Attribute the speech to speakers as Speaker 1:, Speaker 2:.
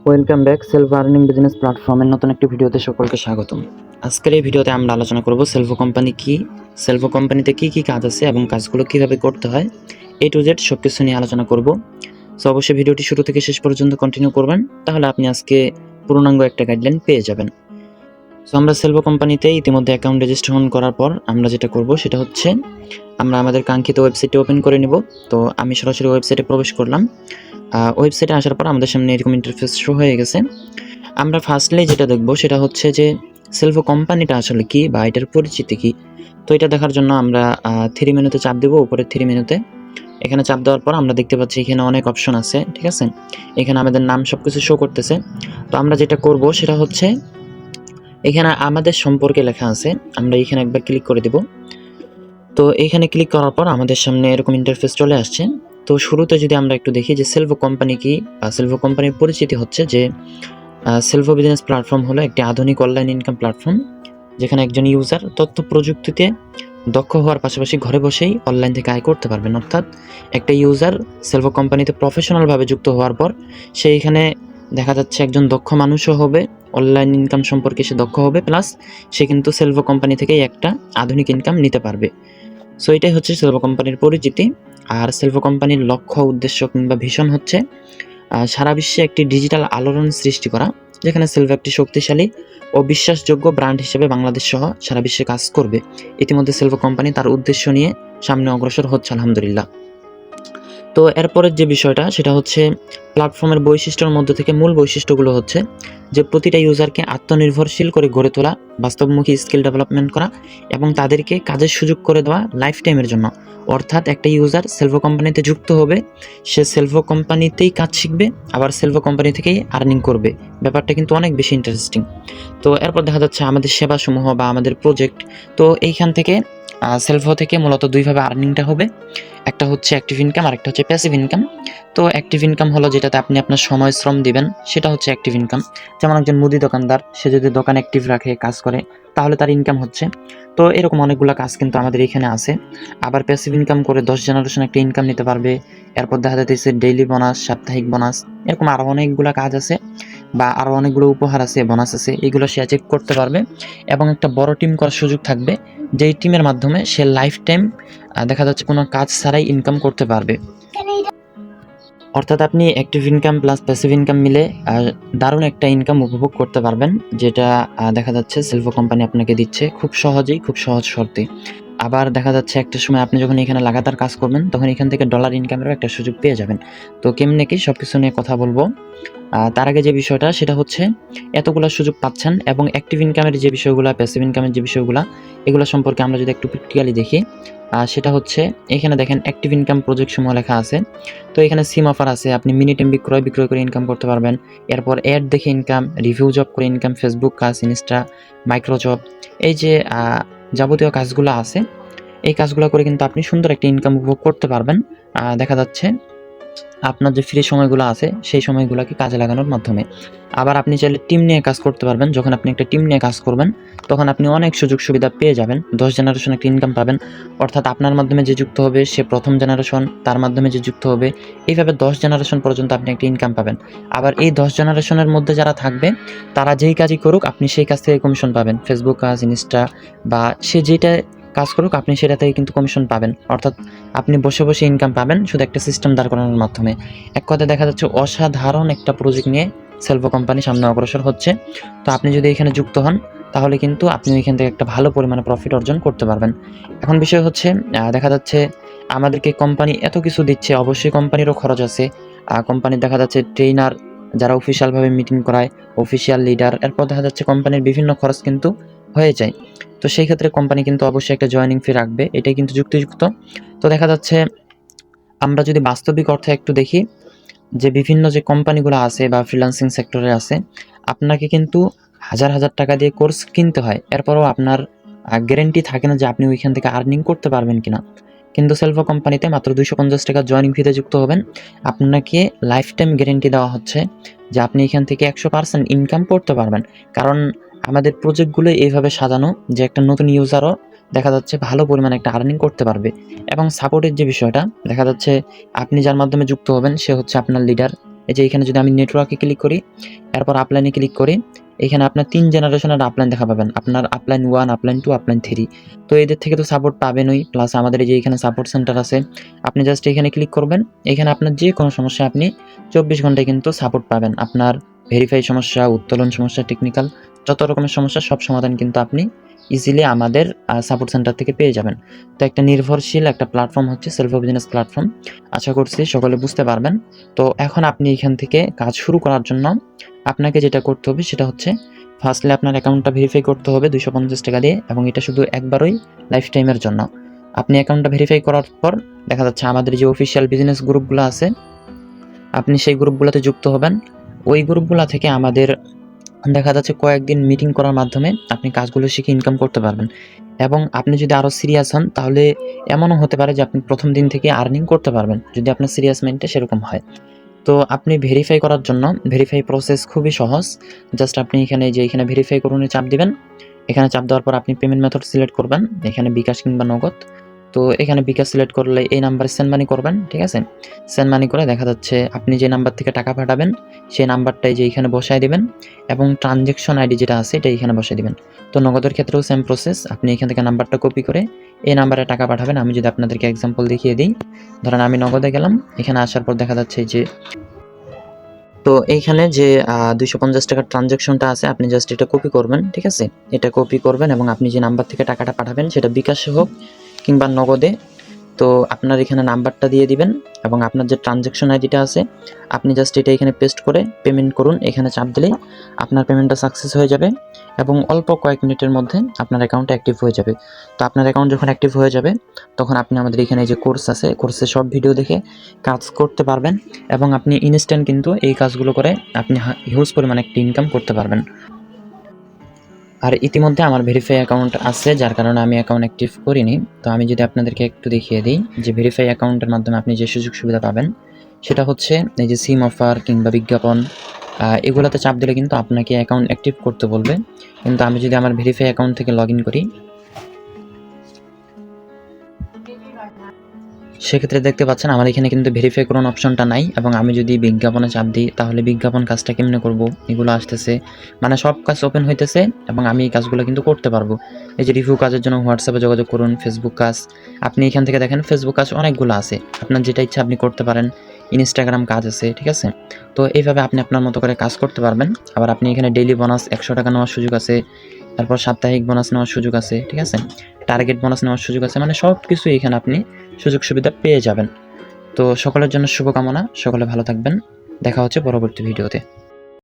Speaker 1: Welcome back self earning business প্ল্যাটফর্মের নতুন একটি ভিডিওতে সকলকে স্বাগতম। আজকের এই ভিডিওতে আমরা আলোচনা করব সেলফো কোম্পানি কি, সেলফো কোম্পানিতে কি কি কাজ আছে এবং কাজগুলো কিভাবে করতে হয়, A to Z সব কিছু নিয়ে আলোচনা করব। সো অবশ্যই ভিডিওটি শুরু থেকে শেষ পর্যন্ত কন্টিনিউ করবেন, তাহলে আপনি আজকে পূর্ণাঙ্গ একটা গাইডলাইন পেয়ে যাবেন। সো আমরা সেলফো কোম্পানিতে ইতিমধ্যে অ্যাকাউন্ট রেজিস্ট্রেশন করার পর আমরা যেটা করব সেটা হচ্ছে আমরা আমাদের কাঙ্ক্ষিত ওয়েবসাইটটি ওপেন করে নেব। তো আমি সরাসরি ওয়েবসাইটে প্রবেশ করলাম। ওয়েবসাইটে আসার পর আমাদের সামনে এরকম ইন্টারফেস শো হয়ে গেছে। আমরা ফার্স্টলি যেটা দেখব সেটা হচ্ছে যে সেলফো কোম্পানিটা আসলে কি বা এটার পরিচিতি কি। তো এটা দেখার জন্য আমরা থ্রি মেনুতে চাপ দেবো, উপরে থ্রি মেনুতে। এখানে চাপ দেওয়ার পর আমরা দেখতে পাচ্ছি এখানে অনেক অপশন আছে, ঠিক আছে। এখানে আমাদের নাম সব কিছু শো করতেছে। তো আমরা যেটা করব সেটা হচ্ছে এখানে আমাদের সম্পর্কে লেখা আছে, আমরা এখানে একবার ক্লিক করে দেব। তো এখানে ক্লিক করার পর আমাদের সামনে এরকম ইন্টারফেস চলে আসছে। তো শুরুতে যদি আমরা একটু দেখি যে সেলফো কোম্পানি কি বা সেলফো কোম্পানির পরিচিতি হচ্ছে যে সেলফো বিজনেস প্ল্যাটফর্ম হলো একটি আধুনিক অনলাইন ইনকাম প্ল্যাটফর্ম, যেখানে একজন ইউজার তথ্য প্রযুক্তিতে দক্ষ হওয়ার পাশাপাশি ঘরে বসেই অনলাইন থেকে আয় করতে পারবেন। অর্থাৎ একটা ইউজার সেলফো কোম্পানিতে প্রফেশনালভাবে যুক্ত হওয়ার পর সে এখানে দেখা যাচ্ছে একজন দক্ষ মানুষও হবে, অনলাইন ইনকাম সম্পর্কে সে দক্ষ হবে, প্লাস সে কিন্তু সেলফো কোম্পানি থেকেই একটা আধুনিক ইনকাম নিতে পারবে। সো এটাই হচ্ছে সেলফো কোম্পানির পরিচিতি। আর সেলফো কোম্পানির লক্ষ্য, উদ্দেশ্য কিংবা ভিশন হচ্ছে সারা বিশ্বে একটি ডিজিটাল আলোড়ন সৃষ্টি করা, যেখানে সেলফো একটি শক্তিশালী ও বিশ্বাসযোগ্য ব্র্যান্ড হিসেবে বাংলাদেশ সহ সারা বিশ্বে কাজ করবে। ইতিমধ্যে সেলফো কোম্পানি তার উদ্দেশ্য নিয়ে সামনে অগ্রসর হচ্ছে আলহামদুলিল্লাহ। তো এরপরের যে বিষয়টা সেটা হচ্ছে প্ল্যাটফর্মের বৈশিষ্ট্যের মধ্যে থেকে মূল বৈশিষ্ট্যগুলো হচ্ছে যে প্রতিটা ইউজারকে আত্মনির্ভরশীল করে গড়ে তোলা, বাস্তবমুখী স্কিল ডেভেলপমেন্ট করা এবং তাদেরকে কাজের সুযোগ করে দেওয়া লাইফ টাইমের জন্য। অর্থাৎ একটা ইউজার সেলফো কোম্পানিতে যুক্ত হবে, সে সেলফো কোম্পানিতেই কাজ শিখবে, আবার সেলফো কোম্পানি থেকেই আর্নিং করবে। ব্যাপারটা কিন্তু অনেক বেশি ইন্টারেস্টিং। তো এরপর দেখা যাচ্ছে আমাদের সেবাসমূহ বা আমাদের প্রজেক্ট। তো এইখান থেকে সেলফো থেকে মূলত দুইভাবে আর্নিংটা হবে, একটা হচ্ছে অ্যাক্টিভ ইনকাম আর একটা হচ্ছে প্যাসিভ ইনকাম। তো অ্যাক্টিভ ইনকাম হলো যেটাতে আপনি আপনার সময় শ্রম দিবেন, সেটা হচ্ছে অ্যাক্টিভ ইনকাম। যেমন একজন মুদি দোকানদার, সে যদি দোকান অ্যাক্টিভ রাখে, কাজ করে, তাহলে তার ইনকাম হচ্ছে। তো এরকম অনেকগুলো কাজ কিন্তু আমাদের এখানে আছে। আবার প্যাসিভ ইনকাম করে 10 জেনারেশন একটা ইনকাম নিতে পারবে। এরপর দেখা যাচ্ছে ডেইলি বোনাস, সাপ্তাহিক বোনাস, এরকম আরও অনেকগুলো কাজ আছে বা আরও অনেকগুলো উপহার আছে, বোনাস আছে, এগুলো সে অ্যাচিভ করতে পারবে এবং একটা বড় টিম করার সুযোগ থাকবে, যেই টিমের মাধ্যমে সে লাইফ টাইম দেখা যাচ্ছে কোনো কাজ ছাড়াই ইনকাম করতে পারবে। অর্থাৎ আপনি active income plus passive income মিলে দারুণ একটা ইনকাম উপভোগ করতে পারবেন, যেটা দেখা যাচ্ছে সেলফো কোম্পানি আপনাকে দিচ্ছে খুব সহজেই, খুব সহজ শর্তে। আবার দেখা যাচ্ছে একটা সময় আপনি যখন এখানে লাগাতার কাজ করবেন তখন এখান থেকে ডলার ইনকামেরও একটা সুযোগ পেয়ে যাবেন। তো কেমনে কি সব কিছু নিয়ে কথা বলবো। তার আগে যে বিষয়টা সেটা হচ্ছে এতগুলো সুযোগ পাচ্ছেন এবং অ্যাক্টিভ ইনকামের যে বিষয়গুলো, প্যাসিভ ইনকামের যে বিষয়গুলো, এগুলো সম্পর্কে আমরা যদি একটু প্র্যাকটিক্যালি দেখি, সেটা হচ্ছে এখানে দেখেন অ্যাক্টিভ ইনকাম প্রজেক্ট সমূহ লেখা আছে। তো এখানে সিম অফার আছে, আপনি মিনিট এমবি বিক্রয় করে ইনকাম করতে পারবেন। এরপর অ্যাড দেখে ইনকাম, রিভিউ জব করে ইনকাম, ফেসবুক কাজ, ইনস্টা, মাইক্রো জব, এই যে যাবতীয় কাজগুলো আছে, এই কাজগুলো করে কিন্তু আপনি সুন্দর একটা ইনকাম উপভোগ করতে পারবেন। দেখা যাচ্ছে আপনার যে ফ্রি সময়গুলো আছে সেই সময়গুলোকে কাজে লাগানোর মাধ্যমে। আবার আপনি চাইলে টিম নিয়ে কাজ করতে পারবেন। যখন আপনি একটা টিম নিয়ে কাজ করবেন তখন আপনি অনেক সুযোগ সুবিধা পেয়ে যাবেন, 10 জেনারেশন একটা ইনকাম পাবেন। অর্থাৎ আপনার মাধ্যমে যে যুক্ত হবে সে প্রথম জেনারেশন, তার মাধ্যমে যে যুক্ত হবে, এইভাবে 10 জেনারেশন পর্যন্ত আপনি একটা ইনকাম পাবেন। আবার এই 10 জেনারেশনের মধ্যে যারা থাকবে তারা যেই কাজই করুক আপনি সেই কাজ থেকে কমিশন পাবেন। ফেসবুক কাজ, ইনস্টা বা সে যেটা কাজ করুক আপনি সেটা থেকে কিন্তু কমিশন পাবেন। অর্থাৎ আপনি বসে বসে ইনকাম পাবেন শুধু একটা সিস্টেম দাঁড় করানোর মাধ্যমে। এক কথায় দেখা যাচ্ছে অসাধারণ একটা প্রজেক্ট নিয়ে সেলফো কোম্পানি সামনে অগ্রসর হচ্ছে। তো আপনি যদি এখানে যুক্ত হন তাহলে কিন্তু আপনি এখান থেকে একটা ভালো পরিমাণে প্রফিট অর্জন করতে পারবেন। এখন বিষয় হচ্ছে দেখা যাচ্ছে আমাদেরকে কোম্পানি এত কিছু দিচ্ছে, অবশ্যই কোম্পানিরও খরচ আছে। কোম্পানির দেখা যাচ্ছে ট্রেনার যারা অফিসিয়ালভাবে মিটিং করায়, অফিসিয়াল লিডার, এরপর দেখা যাচ্ছে কোম্পানির বিভিন্ন খরচ কিন্তু হয়ে যায়। তো সেই ক্ষেত্রে কোম্পানি কিন্তু অবশ্যই একটা জয়েনিং ফি রাখবে, এটাই কিন্তু যুক্তিযুক্ত। তো দেখা যাচ্ছে আমরা যদি বাস্তবিক অর্থে একটু দেখি যে বিভিন্ন যে কোম্পানিগুলো আছে বা ফ্রিল্যান্সিং সেক্টরে আছে, আপনাকে কিন্তু হাজার হাজার টাকা দিয়ে কোর্স কিনতে হয়, এরপরও আপনার গ্যারেন্টি থাকে না যে আপনি ওইখান থেকে আর্নিং করতে পারবেন কিনা। কিন্তু সেলফো কোম্পানিতে মাত্র 250 টাকা জয়েনিং ফিতে যুক্ত হবেন, আপনাকে লাইফ টাইম গ্যারেন্টি দেওয়া হচ্ছে যে আপনি এখান থেকে 100% ইনকাম করতে পারবেন। কারণ আমাদের প্রজেক্টগুলো এইভাবে সাজানো যে একটা নতুন ইউজারও দেখা যাচ্ছে ভালো পরিমাণে একটা আর্নিং করতে পারবে। এবং সাপোর্টের যে বিষয়টা দেখা যাচ্ছে আপনি যার মাধ্যমে যুক্ত হবেন সে হচ্ছে আপনার লিডার, এই যে এখানে যদি আমি নেটওয়ার্কে ক্লিক করি, এরপর আপলাইনে ক্লিক করি, এখানে আপনার 3 জেনারেশনের আপলাইন দেখা পাবেন। আপনার আপলাইন 1, আপলাইন 2, আপলাইন 3। তো এদের থেকে তো সাপোর্ট পাবেনই, প্লাস আমাদের এই যে এখানে সাপোর্ট সেন্টার আছে। আপনি জাস্ট এখানে ক্লিক করবেন। এখানে আপনার যে কোনো সমস্যা আপনি 24 ঘন্টায় কিন্তু সাপোর্ট পাবেন। আপনার ভেরিফাই সমস্যা, উত্তোলন সমস্যা, টেকনিক্যাল যত রকমের সমস্যা সব সমাধান কিন্তু আপনি ইজিলি আমাদের সাপোর্ট সেন্টার থেকে পেয়ে যাবেন। তো একটা নির্ভরশীল একটা প্ল্যাটফর্ম হচ্ছে সেলফো বিজনেস প্ল্যাটফর্ম। আশা করছি সকলে বুঝতে পারবেন। তো এখন আপনি এখান থেকে কাজ শুরু করার জন্য আপনাকে যেটা করতে হবে সেটা হচ্ছে ফার্স্টলি আপনার অ্যাকাউন্টটা ভেরিফাই করতে হবে 250 টাকা দিয়ে, এবং এটা শুধু একবারই লাইফ টাইমের জন্য। আপনি অ্যাকাউন্টটা ভেরিফাই করার পর দেখা যাচ্ছে আমাদের যে অফিসিয়াল বিজনেস গ্রুপগুলো আছে, আপনি সেই গ্রুপগুলোতে যুক্ত হবেন। ওই গ্রুপগুলো থেকে আমাদের দেখা যাচ্ছে কয়েকদিন মিটিং করার মাধ্যমে আপনি কাজগুলো শিখে ইনকাম করতে পারবেন। এবং আপনি যদি আরও সিরিয়াস হন তাহলে এমনও হতে পারে যে আপনি প্রথম দিন থেকে আর্নিং করতে পারবেন, যদি আপনার সিরিয়াস মাইন্ডটা সেরকম হয়। তো আপনি ভেরিফাই করার জন্য ভেরিফাই প্রসেস খুবই সহজ। জাস্ট আপনি এখানে ভেরিফাই করুন চাপ দিবেন। এখানে চাপ দেওয়ার পর আপনি পেমেন্ট মেথড সিলেক্ট করবেন, এখানে বিকাশ কিংবা নগদ। তো এখানে বিকাশ সিলেক্ট করলে এই নাম্বারে সেন্ড মানি করবেন, ঠিক আছে? সেন্ড মানি করে দেখা যাচ্ছে আপনি যে নাম্বার থেকে টাকা পাঠাবেন সেই নাম্বারটাই যে এখানে বসায় দিবেন, এবং ট্রানজ্যাকশন আইডি যেটা আছে এটা এখানে বসায় দিবেন। তো নগদের ক্ষেত্রেও সেম প্রসেস, আপনি এখান থেকে নাম্বারটা কপি করে এই নাম্বারে টাকা পাঠাবেন। আমি যদি আপনাদেরকে এক্সাম্পল দেখিয়ে দিই, ধরেন আমি নগদে গেলাম, এখানে আসার পর দেখা যাচ্ছে যে তো এইখানে যে 250 টাকার ট্রানজ্যাকশনটা আছে আপনি জাস্ট এটা কপি করবেন, ঠিক আছে? এটা কপি করবেন এবং আপনি যে নাম্বার থেকে টাকাটা পাঠাবেন সেটা বিকাশে হোক কিংবা নগদে, তো আপনার এখানে নাম্বারটা দিয়ে দিবেন এবং আপনার যে ট্রানজ্যাকশন আইডিটা আছে আপনি জাস্ট এটা এখানে পেস্ট করে পেমেন্ট করুন। এখানে চাপ দিলেই আপনার পেমেন্টটা সাকসেস হয়ে যাবে এবং অল্প কয়েক মিনিটের মধ্যে আপনার অ্যাকাউন্ট অ্যাক্টিভ হয়ে যাবে। তো আপনার অ্যাকাউন্ট যখন অ্যাক্টিভ হয়ে যাবে তখন আপনি আমাদের এখানে যে কোর্স আছে, কোর্সে সব ভিডিও দেখে কাজ করতে পারবেন এবং আপনি ইনস্ট্যান্ট কিন্তু এই কাজগুলো করে আপনি হিউজ পরিমাণে একটি ইনকাম করতে পারবেন। আর ইতিমধ্যে আমার ভেরিফাই অ্যাকাউন্ট আছে, যার কারণে আমি অ্যাকাউন্ট অ্যাক্টিভ করিনি। তো আমি যদি আপনাদেরকে একটু দেখিয়ে দিই যে ভেরিফাই অ্যাকাউন্টের মাধ্যমে আপনি যে সুযোগ সুবিধা পাবেন সেটা হচ্ছে এই যে সিম অফার কিংবা বিজ্ঞাপন, এগুলোতে চাপ দিলে কিন্তু আপনাকে অ্যাকাউন্ট অ্যাক্টিভ করতে বলবে। কিন্তু আমি যদি আমার ভেরিফাই অ্যাকাউন্ট থেকে লগ ইন করি, সেক্ষেত্রে দেখতে পাচ্ছেন আমার এখানে কিন্তু ভেরিফাই করার অপশনটা নাই, এবং আমি যদি বিজ্ঞাপনে চাপ দিই তাহলে বিজ্ঞাপন কাজটা কেমনে করব এগুলো আসতেছে, মানে সব কাজ ওপেন হইতেছে এবং আমি এই কাজগুলো কিন্তু করতে পারবো। এই যে রিভিউ কাজের জন্য হোয়াটসঅ্যাপে যোগাযোগ করুন, ফেসবুক কাজ, আপনি এখান থেকে দেখেন ফেসবুক কাজ অনেকগুলো আছে, আপনার যেটা ইচ্ছা আপনি করতে পারেন। ইনস্টাগ্রাম কাজ আছে, ঠিক আছে? তো এইভাবে আপনি আপনার মতো করে কাজ করতে পারবেন। আবার আপনি এখানে ডেইলি বোনাস 100 টাকা নেওয়ার সুযোগ আছে, তারপর সাপ্তাহিক বোনাস নেওয়ার সুযোগ আছে, ঠিক আছে? টার্গেট বোনাস নেওয়ার সুযোগ আছে, মানে সব কিছু এখানে আপনি সুযোগ সুবিধা পেয়ে যাবেন। তো সকলের জন্য শুভকামনা, সকলে ভালো থাকবেন। দেখা হচ্ছে পরবর্তী ভিডিওতে।